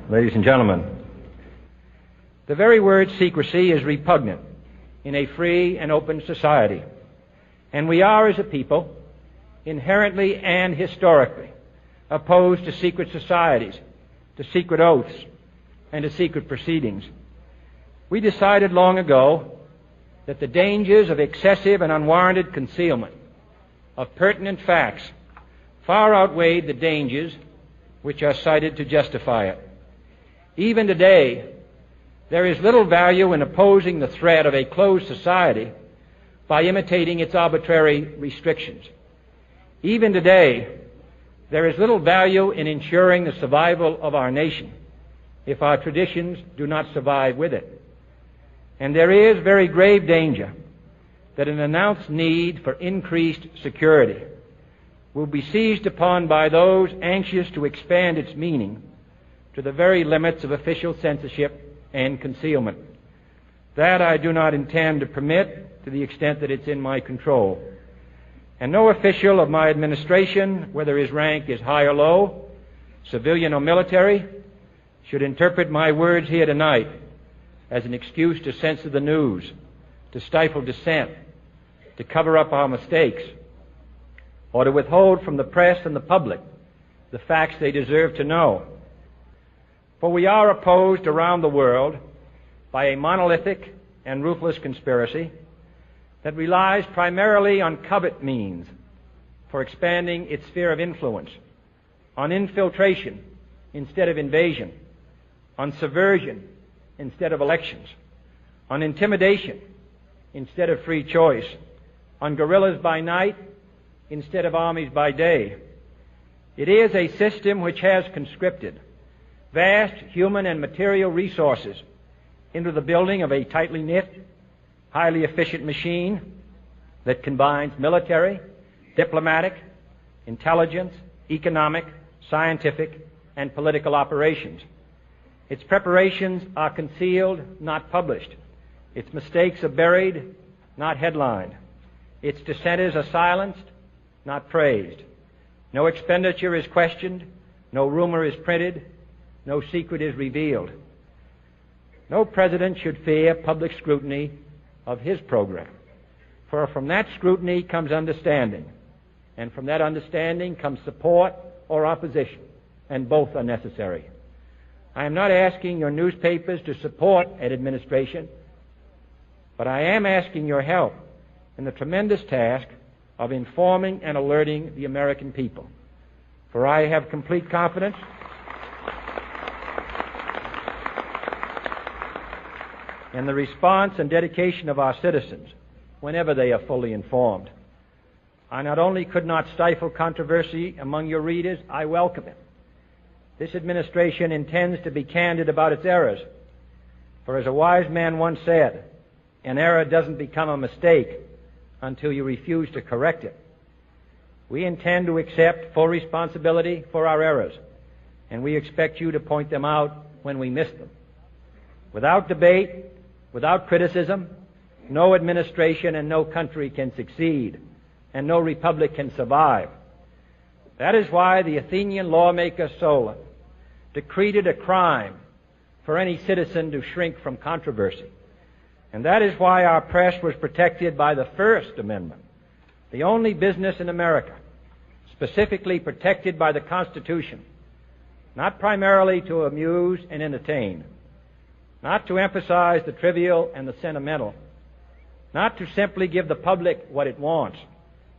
ladies and gentlemen. The very word secrecy is repugnant in a free and open society, and we are, as a people, inherently and historically opposed to secret societies, to secret oaths, and to secret proceedings. We decided long ago that the dangers of excessive and unwarranted concealment of pertinent facts far outweighed the dangers which are cited to justify it. Even today, there is little value in opposing the threat of a closed society by imitating its arbitrary restrictions. Even today, there is little value in ensuring the survival of our nation if our traditions do not survive with it. And there is very grave danger that an announced need for increased security will be seized upon by those anxious to expand its meaning to the very limits of official censorship and concealment. That I do not intend to permit to the extent that it's in my control. And no official of my administration, whether his rank is high or low, civilian or military, should interpret my words here tonight as an excuse to censor the news, to stifle dissent, to cover up our mistakes, or to withhold from the press and the public the facts they deserve to know. For we are opposed around the world by a monolithic and ruthless conspiracy that relies primarily on covert means for expanding its sphere of influence, on infiltration instead of invasion, on subversion instead of elections, on intimidation instead of free choice, on guerrillas by night instead of armies by day. It is a system which has conscripted vast human and material resources into the building of a tightly knit, highly efficient machine that combines military, diplomatic, intelligence, economic, scientific, and political operations. Its preparations are concealed, not published. Its mistakes are buried, not headlined. Its dissenters are silenced, not praised. No expenditure is questioned, no rumor is printed, no secret is revealed. No president should fear public scrutiny of his program, for from that scrutiny comes understanding, and from that understanding comes support or opposition, and both are necessary. I am not asking your newspapers to support an administration, but I am asking your help in the tremendous task of informing and alerting the American people. For I have complete confidence in the response and dedication of our citizens whenever they are fully informed. I not only could not stifle controversy among your readers, I welcome it. This administration intends to be candid about its errors. For as a wise man once said, an error doesn't become a mistake until you refuse to correct it. We intend to accept full responsibility for our errors, and we expect you to point them out when we miss them. Without debate, without criticism, no administration and no country can succeed, and no republic can survive. That is why the Athenian lawmaker Solon decreed it a crime for any citizen to shrink from controversy. And that is why our press was protected by the First Amendment, the only business in America specifically protected by the Constitution, not primarily to amuse and entertain, not to emphasize the trivial and the sentimental, not to simply give the public what it wants,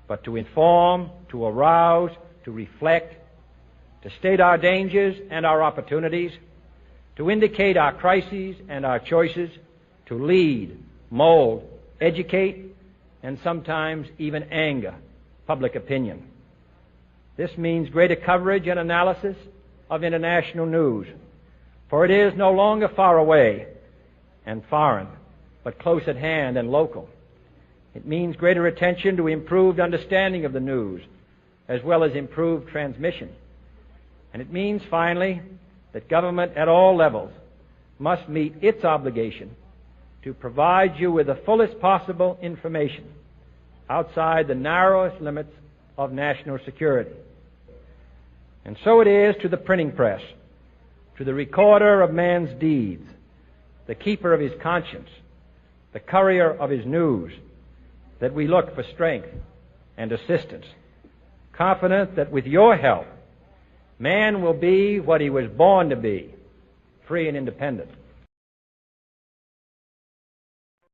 but to inform, to arouse, to reflect, to state our dangers and our opportunities, to indicate our crises and our choices, to lead, mold, educate, and sometimes even anger public opinion. This means greater coverage and analysis of international news, for it is no longer far away and foreign, but close at hand and local. It means greater attention to improved understanding of the news, as well as improved transmission. And it means, finally, that government at all levels must meet its obligation to provide you with the fullest possible information outside the narrowest limits of national security. And so it is to the printing press, to the recorder of man's deeds, the keeper of his conscience, the courier of his news, that we look for strength and assistance, confident that with your help, man will be what he was born to be, free and independent.